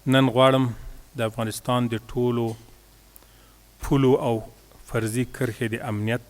نن غواړم د افغانستان د ټولو پولو او فرضي کرښې د امنیت،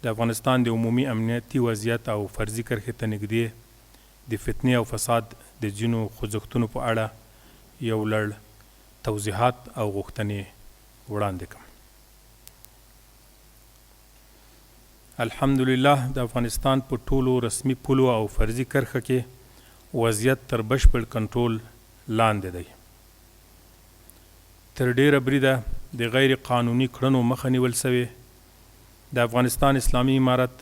د افغانستان د عمومي امنیتي وضعیت او فرضي کرښې ته نږدې د فتنې او فساد د ځینو خوځښتونو په اړه یو لړ توضیحات او غوښتنې وړاندې کړم. الحمدلله د افغانستان په ټولو رسمي پولو او فرضي کرښه کې وضعیت تر بشپړ کنټرول لاندې دی. تر ډیره بریده د غیر قانوني کړنو مخه نیول سوې. د افغانستان اسلامي امارت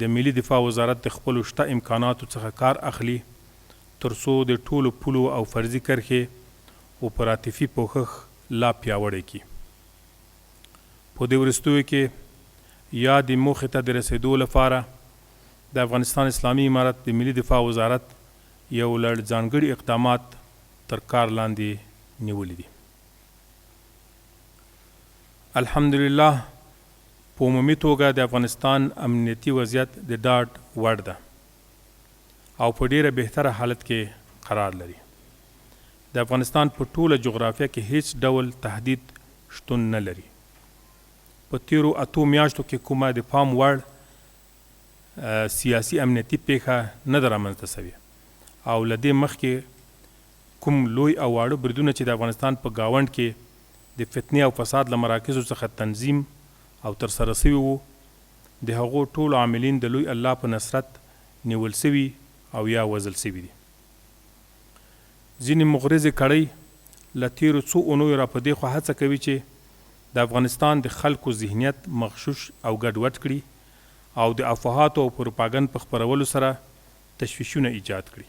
د ملي دفاع وزارت د خپلو شته امکاناتو څخه کار اخلي ترڅو د ټولو پولو او فرضي کرښې اپراتیفي پوښښ لا پیاوړی کړي. په دې وروستیو کې یا د موخې ته د رسېدو لپاره د افغانستان اسلامي امارت د ملي دفاع وزارت یو لړ ځانګړي اقدامات تر کار لاندې نیولي دي. الحمدلله په عمومي توګه د افغانستان امنیتي وضعیت د ډاډ وړ ده او په ډیره بهتره حالت کې قرار لري. د افغانستان په ټوله جغرافیه کې هیڅ ډول تهدید شتون نه لري. په تیرو 8 میاشتو کې کومه د پام وړ سیاسي امنیتي پیښه نه ده رامنځته سوې او له دې مخکې کوم لوی او واړه بریدونه چې د افغانستان په ګاونډ کې د فتنې او فساد له مراکزو څخه تنظیم او ترسره سوي وو، د هغو ټولو عاملین د لوی الله په نصرت نیول سوي او یا وژل سوي دي. ځینې مغرضې کړۍ له تیرو څو اونیو را په دې خوا هڅه کوي چې د افغانستان د خلکو ذهنیت مغشوش او ګډوډ کړي او د افواهاتو او پروپاګند په خپرولو سره تشویشونه ایجاد کړي.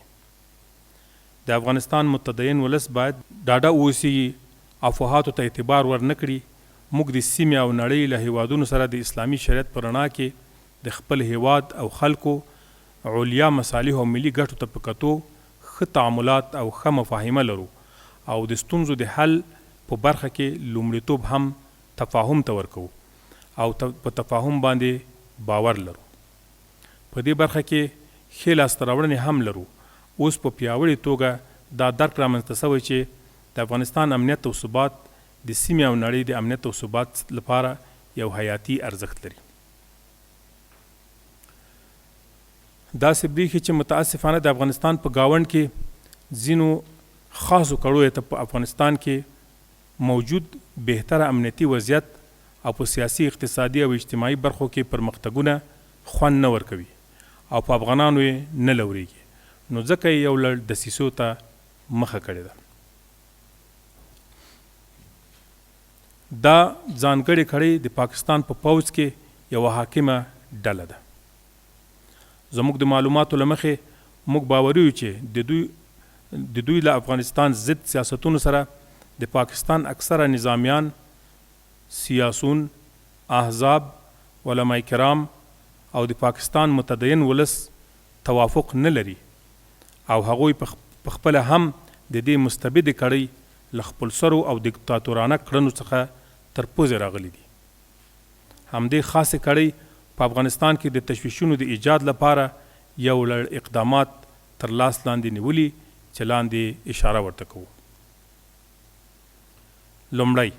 د افغانستان متدین ولس باید ډاډه واوسي، افواهاتو ته اعتبار ورنه کړي. موږ د سیمې او نړۍ له هیوادونو سره د اسلامي شریعت په رڼا کې د خپل هیواد او خلکو علیا مصالح او ملي ګټو ته په کتو ښه تعاملات او ښه مفاهمه لرو او د ستونزو د حل په برخه کې لومړیتوب هم تفاهم ته ورکوو او په تفاهم باندې باور لرو. په دې برخه کې ښې لاسته راوړنې هم لرو. اوس په پیاوړې توګه دا درک رامنځته سوی چې د افغانستان امنیت او ثبات د سیمې او نړۍ د امنیت او ثبات لپاره یو حیاتي ارزښت لري. داسې برېښي چې متاسفانه د افغانستان په ګاونډ کې ځینو خاصو کړیو ته په افغانستان کې موجود بهتره امنیتي وضعیت او په سیاسي، اقتصادي او اجتماعي برخو کې پرمختګونه خوند نه ورکوي او په افغانانو یې نه لورېږي، نو ځکه یې یو لړ دسیسو ته مخه کړې ده. دا ځانګړې کړۍ د پاکستان په پوځ کې یوه حاکمه ډله ده. زموږ د معلوماتو له مخې موږ باوري یو چې د دوی له افغانستان ضد سیاستونو سره د پاکستان اکثره نظامیان، سیاسون، احزاب، علماء کرام او د پاکستان متدین ولس توافق نه لري او هغوی په خپله هم د دې مستبدې کړۍ له خپلسرو او دیکتاتورانه کړنو څخه تر پوزې راغلي دي. همدې خاصې کړۍ په افغانستان کې د تشویشونو د ایجاد لپاره یو لړ اقدامات تر لاس لاندې نیولي چې لاندې اشاره ورته کوو. لومړی،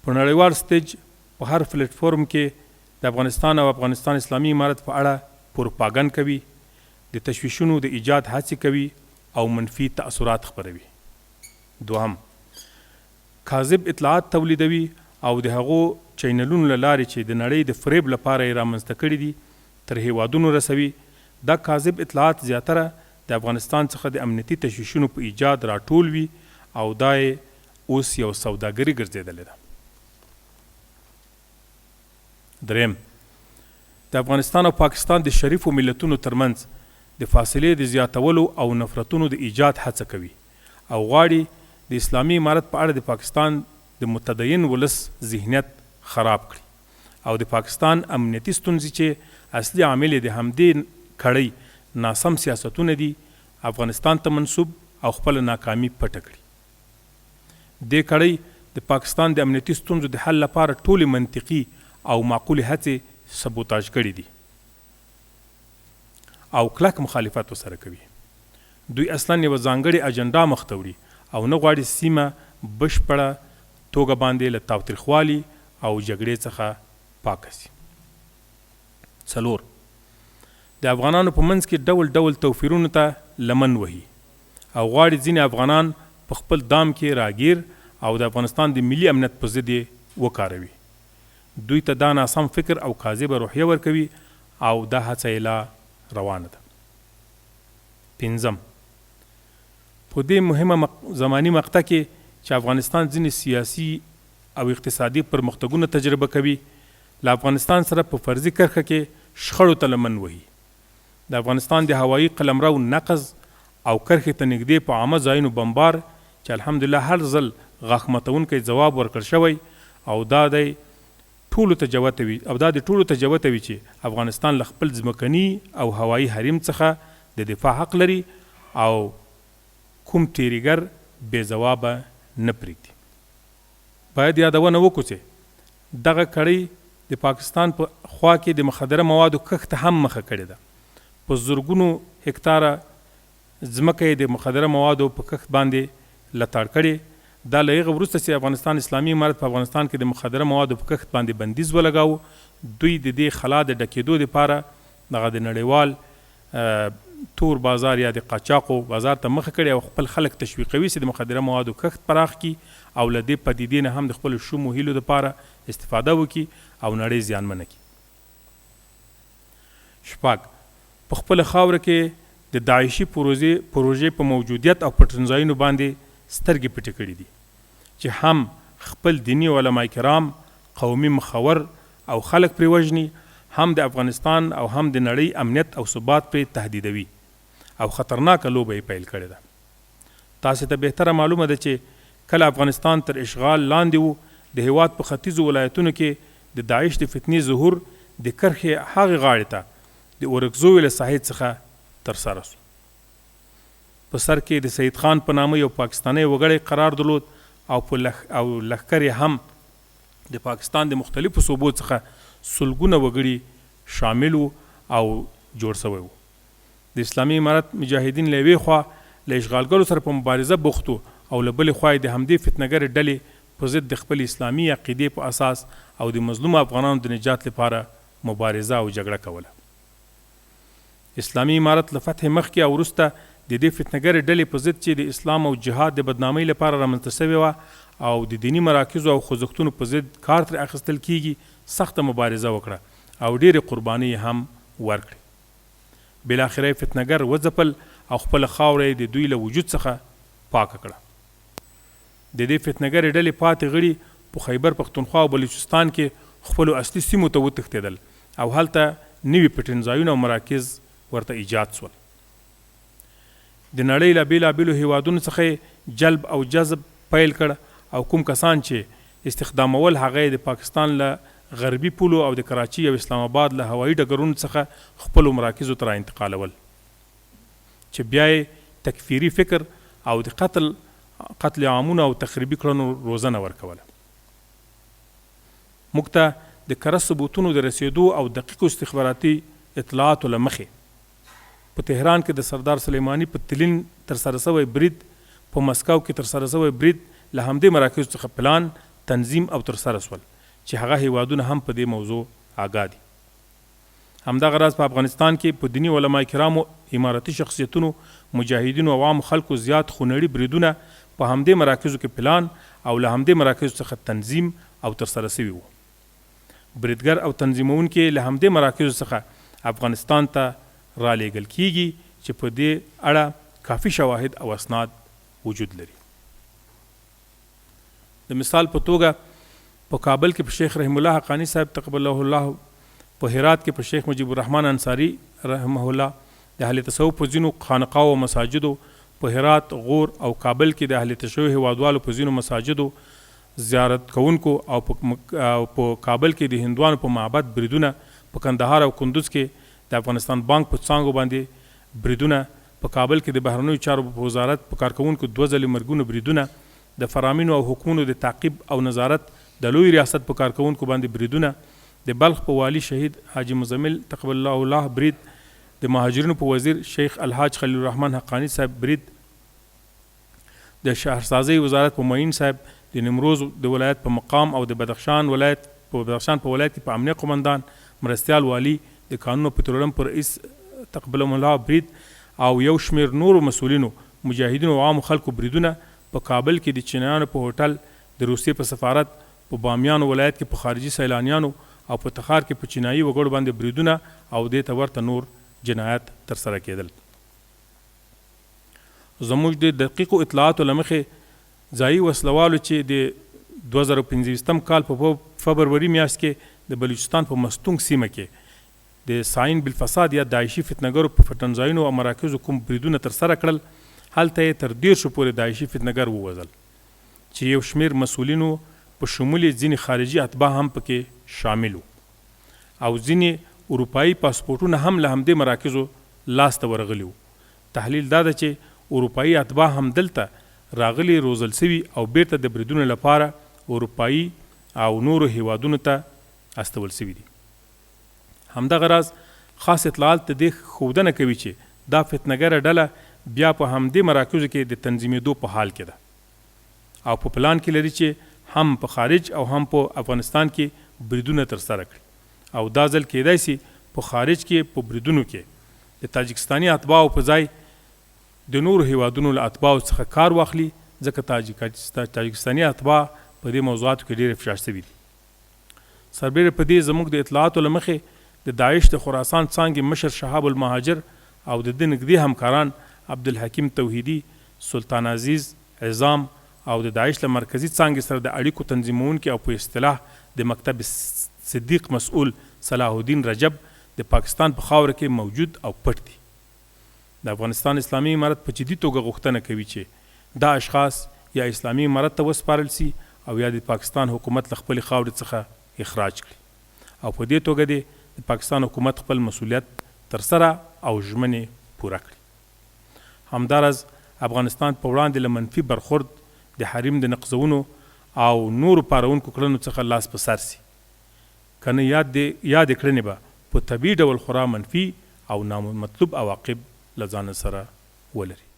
په نړیوال سټیج په هر پلیټ فورم کې د افغانستان او افغانستان اسلامي امارت په اړه پروپاګند کوي، د تشویشونو د ایجاد هڅې کوي او منفي تأثرات خپروي. دوهم، کاذب اطلاعات تولیدوي او د هغو چینلونو له لارې چې د نړۍ د فریب لپاره یې رامنځته کړي دي تر هیوادونو رسوي. دا کاذب اطلاعات زیاتره د افغانستان څخه د امنیتي تشویشونو په ایجاد راټول وي او دا یې اوس یو سوداګري ګرځېدلې ده. دریم، د افغانستان او پاکستان د شریفو ملتونو ترمنځ د فاصلې د زیاتولو او نفرتونو د ایجاد هڅه کوي او غواړي د اسلامي امارت په اړه د پاکستان د متدین ولس ذهنیت خراب کړي او د پاکستان امنیتي ستونزې چې اصلي عامل د همدې کړۍ ناسم سیاستونه دي افغانستان ته منسوب او خپل ناکامي پټه کړي. دې کړۍ د پاکستان د امنیتي ستونزو د حل لپاره ټولې منطقي او معقولې هڅې سبوتاژ کړي دي او کلک مخالفت ورسره کوي. دوی اصلا یوه ځانګړې اجنډا مخ ته وړي او نه غواړي سیمه بشپړه توګه باندې له تاوتریخوالي او جګړې څخه پاکه سي. 4 د افغانانو په منځ کې ډول ډول توپیرونو ته لمن وهي او غواړي ځینې افغانان په خپل دام کې راګیر او د افغانستان د ملي امنیت په ضد یې وکاروي. دوی ته دا ناسم فکر او کاذبه روحیه ورکوي او دا هڅه یې لا روانه ده. 5 په دې مهمه زماني مقطع کې چې افغانستان ځینې سیاسي او اقتصادي پرمختګونه تجربه کوي، له افغانستان سره په فرضي کرښه کې شخړو ته لمن وهي. د افغانستان د هوایي قلمرو نقض او کرښې ته نږدې په عامه ځایونو بمبار چې الحمدلله هر ځل غاښ ماتونکی ځواب ورکړل شوی او دا د ټولو ته جوته وي چې افغانستان له خپل ځمکني او هوایي حریم څخه د دفاع حق لري او کوم تیریګر بې ځوابه نه پرېږدي. باید یادونه وکړو چې دغه کړۍ د پاکستان په خوا کې د مخدره موادو کښت ته هم مخه کړې ده. په زرګونو هکتاره ځمکه یې د مخدره موادو په کښت باندې لتاړ کړې. دا له هغه وروسته چې افغانستان اسلامي امارت په افغانستان کې د مخدره موادو په کښت باندې بندیز ولګاوه، دوی د دې خلا د ډکېدو دپاره دغه د نړیوال تور بازار یا د قاچاقو بازار ته مخه کړې او خپل خلک تشویقوي چې د مخدره موادو کښت پراخ کړي او له دې پدیدې نه هم د خپلو شومو هیلو دپاره استفاده وکړي او نړۍ زیانمنه کړي. 6 په خپله خاوره کې د داعشي پروژې په موجودیت او پټنځایونو باندې سترګې پټې کړي دي چې هم خپل دیني علما کرام، قومي مخور او خلک پرې وژني، هم د افغانستان او هم د نړۍ امنیت او ثبات پرې تهدیدوي او خطرناکه لوبه یې پیل کړې ده. تاسې ته بهتره معلومه ده چې کله افغانستان تر اشغال لاندې و، د هیواد په ختیځو ولایتونو کې د داعش د فتنې ظهور د کرښې هغې غاړې ته د اورکزو له ساحې څخه ترسره سو. په سر کې د سید خان په نامه یو پاکستانی وګړی قرار درلود او لښکر یې هم د پاکستان د مختلفو صوبو څخه سلګونه وګړي شامل وو او جوړ سوی وو. د اسلامي امارت مجاهدین له یوې خوا له اشغالګرو سره په مبارزه بوخت وو او له بلې خوا د همدې فتنهګرې ډلې په ضد د خپل اسلامي عقیدې په اساس او د مظلومو افغانانو د نجات لپاره مبارزه او جګړه کوله. اسلامي امارت له فتح مخکې او وروسته د دې فتنهګرې ډلې په ضد چې د اسلام او جهاد د بدنامۍ لپاره رامنځته شوې وه او د دیني مراکزو او خوځښتونو په ضد کار ترې اخیستل کیږي، سخته مبارزه وکړه او ډېرې قربانۍ هم ورکړې. بالاخره یې فتنهګر وځپل او خپله خاوره یې د دوی له وجود څخه پاکه کړه. د دې فتنهګرې ډلې پاتې غړي په خیبر پښتونخوا او بلوچستان کې خپلو اصلي سیمو ته وتښتېدل او هلته نوي پټنځایونه او مراکز ورته ایجاد سول. د نړۍ له بېلابېلو هیوادونو څخه جلب او جذب پیل کړ او کوم کسان چې استخدامول هغه د پاکستان له غربي پولو او د کراچي او اسلام آباد له هوایي ډګرونو څخه خپلو مراکزو ته را انتقالول چې بیا یې تکفیري فکر او د قتل عامونو او تخریبي کړنو روزنه ورکوله. موږ ته د کره ثبوتونو د رسېدو او دقیقو استخباراتي اطلاعاتو له مخې په تهران کې د سردار سلیماني په تلین ترسره شوی برید، په مسکو کې ترسره شوی برید له همدې مراکزو څخه پلان، تنظیم او ترسره شول چې هغه هیوادونه هم په دې موضوع آګاه دي. همدغه راز په افغانستان کې په دیني علما کرامو، امارتي شخصیتونو، مجاهدینو او عامو خلکو زیات خونړي بریدونه په همدې مراکزو کې پلان او له همدې مراکزو څخه تنظیم او ترسره شوي وو. بریدګر او تنظیمونکي له همدې مراکزو څخه افغانستان ته را لیږل کیږي چې په دې اړه کافي شواهد او اسناد وجود لري. د مثال په توګه په کابل کې په شیخ رحم الله حقانی صاحب تقبله الله، په هرات کې په شیخ مجیب الرحمن انصاری رحمه الله، د اهل تصوف په ځینو خانقاو او مساجدو، په هرات، غور او کابل کې د اهل تصوف هیوادوالو په ځینو مساجدو زیارت کوونکو او په کابل کې د هندوانو په معبد بریدونه، په کندهار او کندوز کې د افغانستان بانک په څانګو باندې بریدونه، په کابل کې د بهرنیو چارو په وزارت په کارکوونکو 2 ځلې مرګونه بریدونه، د فرامینو او حکومونو د تعقیب او نظارت د لوی ریاست په کارکوونکو باندې بریدونه، د بلخ په والی شهید حاجی مزمل تقبل الله برید، د مهاجرینو په وزیر شیخ الحاج خلیل الرحمن حقانی صاحب برید، د شهرسازۍ وزارت په معین صاحب، د نیمروز د ولایت په مقام او د بدخشان په ولایت کې په امنیه قمندان مرستیال والی، د قانون په ترورم پر رئیس تقبلهم الله برید او یو شمیر نورو مسؤلینو مجاهدینو او عامو خلکو بریدونه په کابل کې د چینایانو په هوټل، د روسیې په سفارت، په بامیانو ولایت کې په خارجي سیلانیانو او په تخار کې په چینایي وګړو باندې بریدونه او دې ته ورته نور جنایات ترسره کېدل. زموږ د دقیقو اطلاعاتو له مخې ځایي وسلوالو چې د 2015 کال په فبروري میاشت کې د بلوچستان په مستونګ سیمه کې د ساين بالفساد یا داعشي فتنګرو په فتنځایونو او مراکزو کوم بریدونه ترسره کړل، هلته یې تر 10 پورې داعشي فتنګر ووژل چې یو شمیر مسؤلینو په شمول ځینې خارجي اتباع هم پکې شامل وو او ځینې اروپایي پاسپورټونه هم له همدې مراکزو لاسته ورغلي وو. تحلیل دا ده چې اروپایي اتباع هم دلته راغلي، روزل سوي او بیرته د بریدونو لپاره اروپایي او نورو هیوادونو ته استول سوي دي. همدغه راز خاص اطلاعات د دې ښودنه کوي چې دا فتنګره ډله بیا په همدې مراکزو کې د تنظیمېدو په حال کې ده او په پلان کې لري چې هم په خارج او هم په افغانستان کې بریدونه ترسره کړي او دا ځل کېدای سي په خارج کې په بریدونو کې د تاجکستاني اتباعو په ځای د نورو هیوادونو له اتباعو څخه کار واخلي، ځکه تاجکستاني اتباع په دې موضوعاتو کې ډېر افشا شوي دي. سربیره په دې زموږ د اطلاعاتو له مخې د داعش د خراسان څانګې مشر شهاب المهاجر او د ده نږدې همکاران عبدالحکیم توحیدي، سلطان عزیز، عظام او د داعش له مرکزي څانګې سره د اړیکو تنظیمونکي او په اصطلاح د مکتب صدیق مسؤول صلاح الدین رجب د پاکستان په خاوره کې موجود او پټ دي. د افغانستان اسلامي امارت په جدي توګه غوښتنه کوي چې دا اشخاص یا اسلامي امارت ته وسپارل سي او یا د پاکستان حکومت له خپلې خاورې څخه اخراج کړي او په دې توګه د پاکستان حکومت خپل مسؤلیت ترسره او ژمنې پوره کړي. همداراز افغانستان په وړاندې له منفي برخورد، د حریم د نقضونو او نورو پارونکو کړنو څخه لاس په سر سي، کنه یاد کړنې به په طبیعي ډول خورا منفي او نامطلوب عواقب له ځان سره ولري.